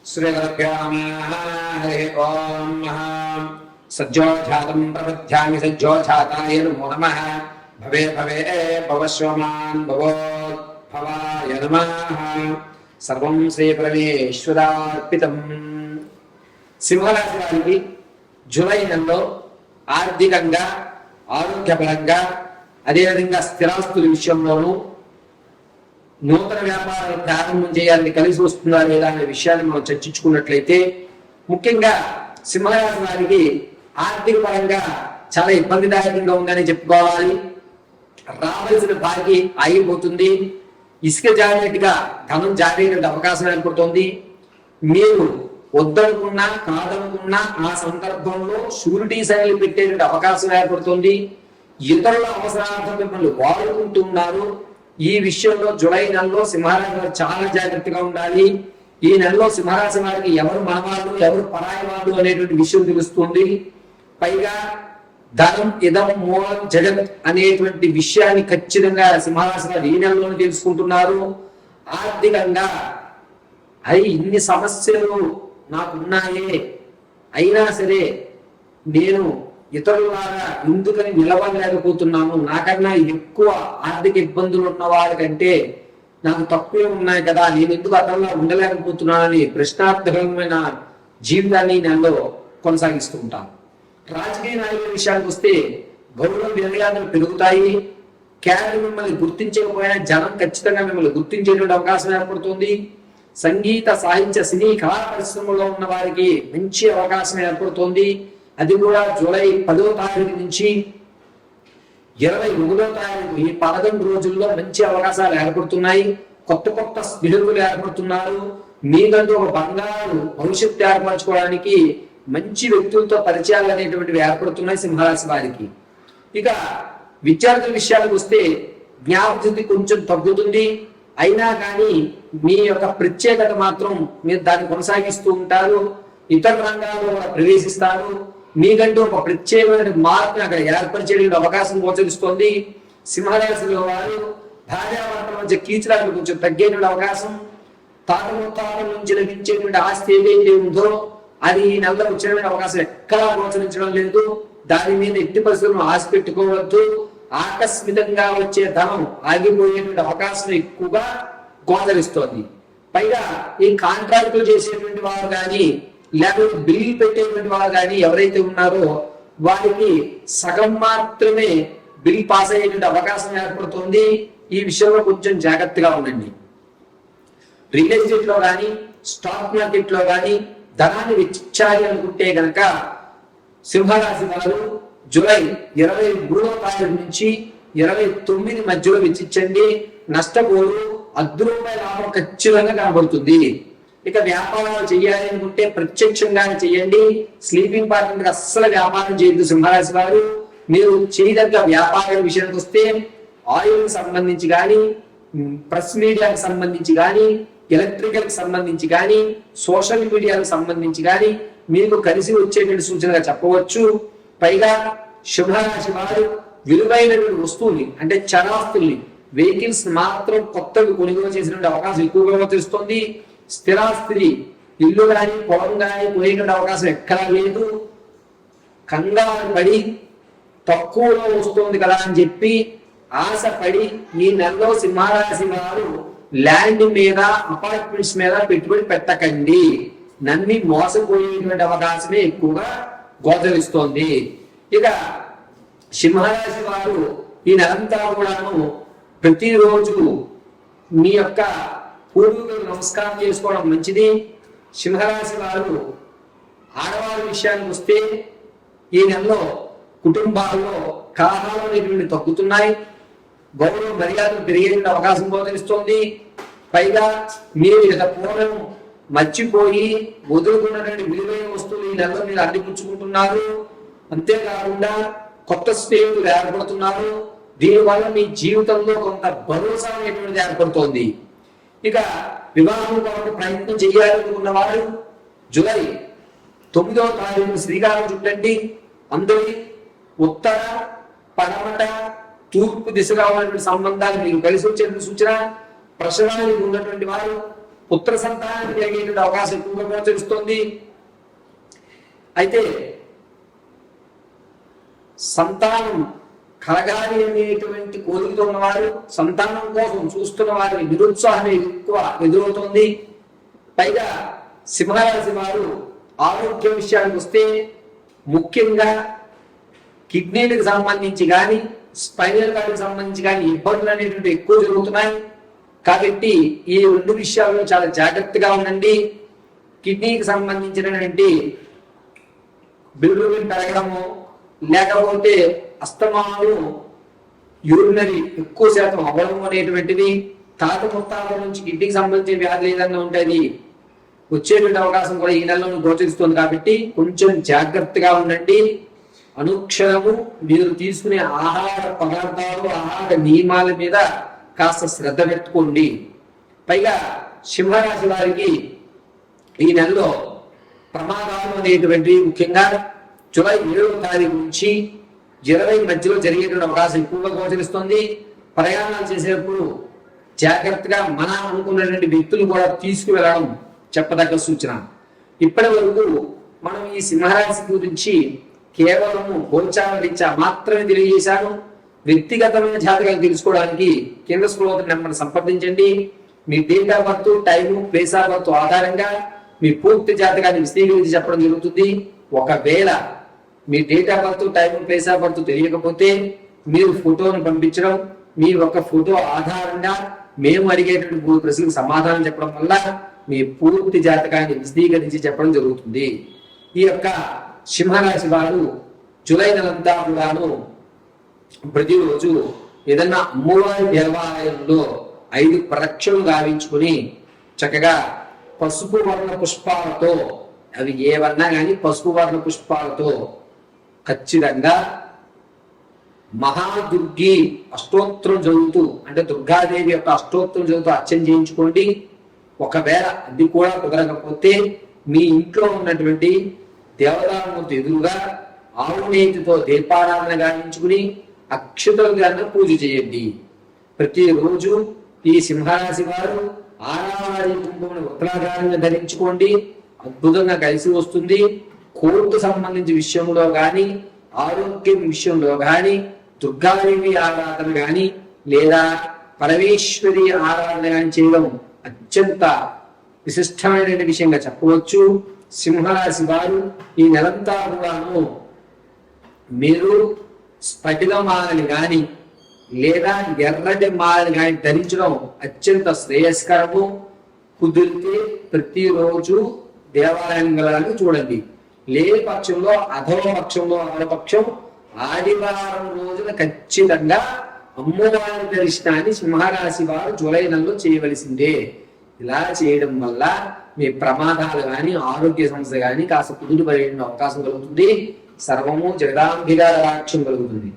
हरि ओम सज्जोजातं प्रपद्यामि सज्जोजाताय नमो नमः। भवे भवे भवस्वमान् भवोद्भवाय नमः। सर्वं श्री परमेश्वरार्पितम्। సింహరాశి వారికి జూలై నెలలో ఆర్థికంగా ఆరోగ్యపరంగా అదేవిధంగా స్థిరాస్తుల విషయంలోనూ నూతన వ్యాపారాలు ప్రారంభం చేయాలని కలిసి వస్తుందా లేదా అనే విషయాన్ని మనం చర్చించుకున్నట్లయితే, ముఖ్యంగా సింహరాశి వారికి ఆర్థిక పరంగా చాలా ఇబ్బందిదాయకంగా ఉందని చెప్పుకోవాలి. రావాల్సిన బాకీ ఆగిపోతుంది. ఇసుక జారినట్టుగా ధనం జారేటువంటి అవకాశం ఏర్పడుతుంది. మీరు వద్దనుకున్నా కాదనుకున్నా ఆ సందర్భంలో షూరిటీ సైన్లు పెట్టేటువంటి అవకాశం ఏర్పడుతుంది. ఇతరుల అవసరార్థం మిమ్మల్ని వాడుకుంటున్నారు. ఈ విషయంలో జూలై నెలలో సింహరాశి వారు చాలా జాగ్రత్తగా ఉండాలి. ఈ నెలలో సింహరాశి వారికి ఎవరు మనవాళ్ళు ఎవరు పరాయి వాళ్ళు అనేటువంటి విషయం తెలుస్తుంది. పైగా ధనం ఇదం మూలం జగత్ అనేటువంటి విషయాన్ని ఖచ్చితంగా సింహరాశి వారు ఈ నెలలోనే తెలుసుకుంటున్నారు. ఆర్థికంగా ఇన్ని సమస్యలు నాకున్నాయే, అయినా సరే నేను ఇతరులాగా ఎందుకని నిలవలేకపోతున్నాను, నాకన్నా ఎక్కువ ఆర్థిక ఇబ్బందులు ఉన్న వాళ్ళకంటే నాకు తక్కువే ఉన్నాయి కదా, నేను ఎందుకు అతనిలా ఉండలేకపోతున్నానని ప్రశ్నార్థకమైన జీవితాన్ని నెలలో కొనసాగిస్తూ ఉంటాను. రాజకీయ నాయకుల విషయానికి వస్తే గౌరవ వినయాలు పెరుగుతాయి. కేవలం మిమ్మల్ని గుర్తించకపోయినా జనం ఖచ్చితంగా మిమ్మల్ని గుర్తించేటువంటి అవకాశం ఏర్పడుతుంది. సంగీత సాహిత్య సినీ కళా పరిశ్రమలో ఉన్న వారికి మంచి అవకాశం ఏర్పడుతోంది. అది కూడా జూలై 10వ తారీఖు నుంచి 21వ తారీఖు ఈ 11 రోజుల్లో మంచి అవకాశాలు ఏర్పడుతున్నాయి. కొత్త కొత్త స్నేహితులు ఏర్పడుతున్నారు. మీకంటూ ఒక బంగారు భవిష్యత్తు ఏర్పరచుకోవడానికి మంచి వ్యక్తులతో పరిచయాలు అనేటువంటివి ఏర్పడుతున్నాయి సింహరాశి వారికి. ఇక విద్యార్థుల విషయాలకు వస్తే జ్ఞాపకశక్తి కొంచెం తగ్గుతుంది. అయినా కానీ మీ యొక్క ప్రత్యేకత మాత్రం మీరు దాన్ని కొనసాగిస్తూ ఉంటారు. ఇతర రంగాల్లో కూడా ప్రవేశిస్తారు. మీకంటూ ఒక ప్రత్యేకమైన మార్పుని అక్కడ ఏర్పరిచే అవకాశం గోచరిస్తోంది. సింహరాశిలో వారు భార్యాభర్తల మధ్య కీచులాటలు కొంచెం తగ్గేటువంటి అవకాశం. తాత ముత్తాతల నుంచి లభించేటువంటి ఆస్తి ఏదైతే ఉందో అది ఈ నెలలో వచ్చేటువంటి అవకాశం ఎక్కడా గోచరించడం లేదు. దాని మీద ఎట్టి పరిస్థితులను ఆశ పెట్టుకోవద్దు. ఆకస్మికంగా వచ్చే ధనం ఆగిపోయేటువంటి అవకాశం ఎక్కువగా గోచరిస్తోంది. పైగా ఈ కాంట్రాక్టులు చేసేటువంటి వారు కానీ లేకపోతే బిల్లు పెట్టేటువంటి వారు కానీ ఎవరైతే ఉన్నారో వారికి సగం మాత్రమే బిల్ పాస్ అయ్యేటువంటి అవకాశం ఏర్పడుతుంది. ఈ విషయంలో కొంచెం జాగ్రత్తగా ఉండండి. రియల్ ఎస్టేట్ లో కానీ స్టాక్ మార్కెట్ లో కానీ ధనాన్ని వెచ్చించాలి అనుకుంటే గనక సింహరాశి వారు జూలై 23వ తారీఖు నుంచి 29 మధ్యలో వెచ్చించండి. నష్టపోరు. ₹10 లాభం ఖచ్చితంగా కనబడుతుంది. ఇక వ్యాపారాలు చేయాలి అనుకుంటే ప్రత్యక్షంగా చేయండి. స్లీపింగ్ పార్ట్నర్ అస్సలు వ్యాపారం చేయొద్దు సింహరాశి వారు. మీరు చేయదగ్గ వ్యాపారాల విషయానికి వస్తే ఆయిల్ సంబంధించి కానీ ప్రెస్ మీడియాకి సంబంధించి కానీ ఎలక్ట్రికల్ కి సంబంధించి కానీ సోషల్ మీడియాకు సంబంధించి కానీ మీకు కలిసి వచ్చేటువంటి సూచనగా చెప్పవచ్చు. పైగా సింహరాశి వారు విలువైనటువంటి వస్తువుల్ని అంటే చరాస్తుల్ని వెహికల్స్ మాత్రం కొత్తవి కొనుగోలు చేసినటువంటి అవకాశం ఎక్కువగా తెలుస్తుంది. స్థిరాస్తి ఇల్లు కానీ పొలం కానీ కొనేటువంటి అవకాశం ఎక్కడా లేదు. కంగారు పడి తక్కువలో వస్తుంది కదా అని చెప్పి ఆశపడి ఈ నెలలో సింహరాశి వారు ల్యాండ్ మీద అపార్ట్మెంట్స్ మీద పెట్టుబడి పెట్టకండి. నమ్మి మోసపోయేటువంటి అవకాశమే ఎక్కువగా గోచరిస్తోంది. ఇక సింహరాశి వారు ఈ నెలంతా కూడాను ప్రతిరోజు మీ యొక్క పూర్వీకులకు నమస్కారం చేసుకోవడం మంచిది. సింహరాశి వారు ఆడవారి విషయానికి వస్తే ఈ నెలలో కుటుంబాల్లో కలహాలు అనేటువంటి తగ్గుతున్నాయి. గౌరవ మర్యాదలు పెరిగేటువంటి అవకాశం గోచరిస్తోంది. పైగా మీరు ఇక పూర్వం మర్చిపోయి వదులుకున్నటువంటి విలువైన వస్తువులు ఈ నెలలో మీరు అందిపుచ్చుకుంటున్నారు. అంతేకాకుండా కొత్త స్నేహితులు ఏర్పడుతున్నారు. దీనివల్ల మీ జీవితంలో కొంత భరోసా అనేటువంటిది ఏర్పడుతోంది. ఇక వివాహం కొరకు ప్రయత్నం చేయాలనుకున్న వారు జూలై 9వ తారీఖు శ్రీకారం చుట్టండి. అందరి ఉత్తర పడమట తూర్పు దిశగా ఉన్నటువంటి సంబంధాలు మీకు కలిసి వచ్చే సూచన. ప్రసవానికి ఉన్నటువంటి వారు పుత్ర సంతానం కలిగేటువంటి అవకాశం ఎక్కువగా గోచరిస్తుంది. అయితే సంతానం కలగాలి అనేటువంటి కోరికతో ఉన్నవారు, సంతానం కోసం చూస్తున్న వారిని నిరుత్సాహం ఎక్కువ ఎదురవుతుంది. పైగా సింహరాశి వారు ఆరోగ్య విషయానికి వస్తే ముఖ్యంగా కిడ్నీలకు సంబంధించి కానీ స్పైనల్ కార్డుకి సంబంధించి కానీ ఇబ్బందులు అనేటువంటి ఎక్కువ జరుగుతున్నాయి. కాబట్టి ఈ రెండు విషయాల్లో చాలా జాగ్రత్తగా ఉండండి. కిడ్నీకి సంబంధించినటువంటి బిల్లుబిన్ పెరగడము, లేకపోతే అస్తమాను యూరినరీ ఎక్కువ శాతం అవ్వడం అనేటువంటిది, తాత ముత్తాతల నుంచి కిడ్నీకి సంబంధించిన వ్యాధులు ఏదన్నా ఉంటుంది వచ్చేటువంటి అవకాశం కూడా ఈ నెలలో గోచరిస్తుంది. కాబట్టి కొంచెం జాగ్రత్తగా ఉండండి. అనుక్షణము మీరు తీసుకునే ఆహార పదార్థాలు, ఆహార నియమాల మీద కాస్త శ్రద్ధ పెట్టుకోండి. పైగా సింహరాశి వారికి ఈ నెలలో ప్రమాదాలు అనేటువంటి ముఖ్యంగా జూలై 7వ తారీఖు నుంచి 20 మధ్యలో జరిగేటువంటి అవకాశం ఎక్కువగా గోచరిస్తుంది. ప్రయాణాలు చేసేటప్పుడు జాగ్రత్తగా మన అనుకున్నటువంటి వ్యక్తులు కూడా తీసుకువెళ్ళడం చెప్పదగ్గ సూచన. ఇప్పటి వరకు మనం ఈ సింహరాశి గురించి కేవలము గోచార రీత్యా మాత్రమే తెలియజేశాను. వ్యక్తిగతమైన జాతకాలు తెలుసుకోవడానికి కింద స్క్రోల్ నెంబర్ సంప్రదించండి. మీ date of birth, time, place of birth ఆధారంగా మీ పూర్తి జాతకాన్ని విశ్లేషించి చెప్పడం జరుగుతుంది. ఒకవేళ మీ date of birth, time, place of birth తెలియకపోతే మీరు ఫోటోను పంపించడం, మీ ఒక ఫోటో ఆధారంగా మేము అడిగేటువంటి 3 ప్రశ్నలకు సమాధానం చెప్పడం వల్ల మీ పూర్తి జాతకాన్ని విశ్లేషించి చెప్పడం జరుగుతుంది. ఈ యొక్క సింహరాశి వారు జూలై నెలంతా కూడాను ప్రతిరోజు ఏదన్నా అమ్మవారి దేవాలయంలో 5 ప్రదక్షిణలు గావించుకుని చక్కగా పసుపు వర్ణ పుష్పాలతో, అవి ఏవన్నా కానీ పసుపు వర్ణ పుష్పాలతో ఖచ్చితంగా మహాదుర్గి అష్టోత్తరం చదువుతూ, అంటే దుర్గాదేవి యొక్క అష్టోత్తరం చదువుతూ అర్చన చేయించుకోండి. ఒకవేళ అది కూడా కుదరకపోతే మీ ఇంట్లో ఉన్నటువంటి దేవతామూర్తి ఎదురుగా ఆవు నేతితో దీపారాధన గావించుకుని అక్షతలుగా పూజ చేయండి. ప్రతిరోజు ఈ సింహరాశి వారు ఆరావళి కుంభమును ఉత్తరాధారంగా ధరించుకోండి. అద్భుతంగా కలిసి వస్తుంది. కోర్టు సంబంధించిన విషయంలో కానీ, ఆరోగ్యం విషయంలో కానీ, దుర్గాదేవి ఆరాధన కానీ లేదా పరమేశ్వరి ఆరాధన కానీ చేయడం అత్యంత విశిష్టమైన విషయంగా చెప్పవచ్చు. సింహరాశి వారు ఈ నెలంతా కూడాను మీరు స్ఫటిక మాలని కానీ లేదా ఎర్రటి మాలని కానీ ధరించడం అత్యంత శ్రేయస్కరము. కుదిరితే ప్రతిరోజు దేవాలయం వెళ్ళడానికి చూడండి. లేని పక్షంలో అధోపక్షంలో అధోపక్షం ఆదివారం రోజున ఖచ్చితంగా అమ్మవారి దర్శనాన్ని సింహరాశి వారు జూలై నెలలో చేయవలసిందే. ఇలా చేయడం వల్ల మీ ప్రమాదాలు కానీ, ఆరోగ్య సమస్య కానీ కాస్త కుదురు పడే అవకాశం కలుగుతుంది. సర్వము జగదాంబిగా రాక్షం కలుగుతుంది.